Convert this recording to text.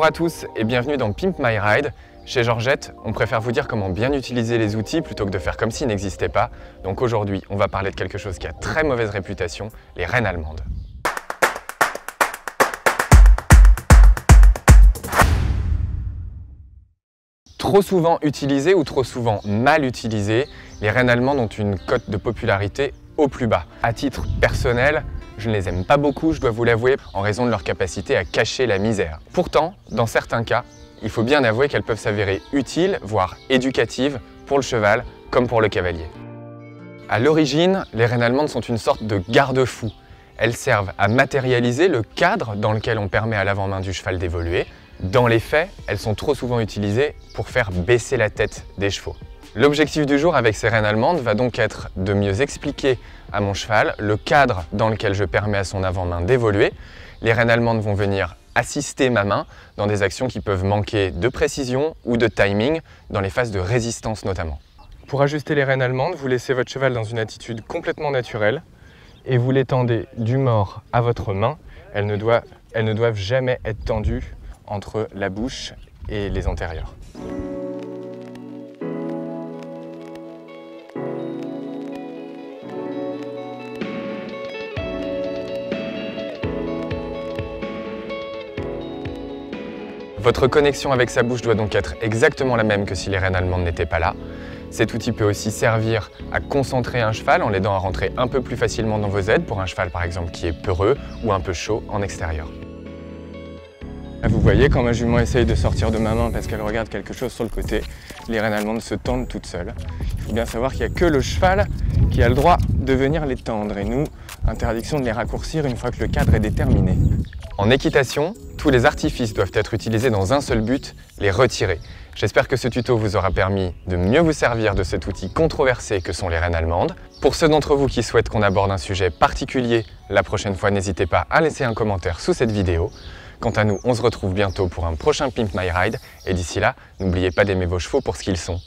Bonjour à tous et bienvenue dans Pimp My Ride. Chez Georgette, on préfère vous dire comment bien utiliser les outils plutôt que de faire comme s'ils n'existaient pas. Donc aujourd'hui, on va parler de quelque chose qui a très mauvaise réputation, les rênes allemandes. Trop souvent utilisées ou trop souvent mal utilisées, les rênes allemandes ont une cote de popularité au plus bas. À titre personnel, je ne les aime pas beaucoup, je dois vous l'avouer, en raison de leur capacité à cacher la misère. Pourtant, dans certains cas, il faut bien avouer qu'elles peuvent s'avérer utiles, voire éducatives, pour le cheval comme pour le cavalier. À l'origine, les rênes allemandes sont une sorte de garde-fou. Elles servent à matérialiser le cadre dans lequel on permet à l'avant-main du cheval d'évoluer. Dans les faits, elles sont trop souvent utilisées pour faire baisser la tête des chevaux. L'objectif du jour avec ces rênes allemandes va donc être de mieux expliquer à mon cheval le cadre dans lequel je permets à son avant-main d'évoluer. Les rênes allemandes vont venir assister ma main dans des actions qui peuvent manquer de précision ou de timing, dans les phases de résistance notamment. Pour ajuster les rênes allemandes, vous laissez votre cheval dans une attitude complètement naturelle et vous l'étendez du mort à votre main. Elles ne doivent jamais être tendues entre la bouche et les antérieurs. Votre connexion avec sa bouche doit donc être exactement la même que si les rênes allemandes n'étaient pas là. Cet outil peut aussi servir à concentrer un cheval en l'aidant à rentrer un peu plus facilement dans vos aides, pour un cheval par exemple qui est peureux ou un peu chaud en extérieur. Vous voyez, quand ma jument essaye de sortir de ma main parce qu'elle regarde quelque chose sur le côté, les rênes allemandes se tendent toutes seules. Il faut bien savoir qu'il n'y a que le cheval qui a le droit de venir les tendre et nous, interdiction de les raccourcir une fois que le cadre est déterminé. En équitation, tous les artifices doivent être utilisés dans un seul but, les retirer. J'espère que ce tuto vous aura permis de mieux vous servir de cet outil controversé que sont les rênes allemandes. Pour ceux d'entre vous qui souhaitent qu'on aborde un sujet particulier, la prochaine fois, n'hésitez pas à laisser un commentaire sous cette vidéo. Quant à nous, on se retrouve bientôt pour un prochain Pimp My Ride et d'ici là, n'oubliez pas d'aimer vos chevaux pour ce qu'ils sont.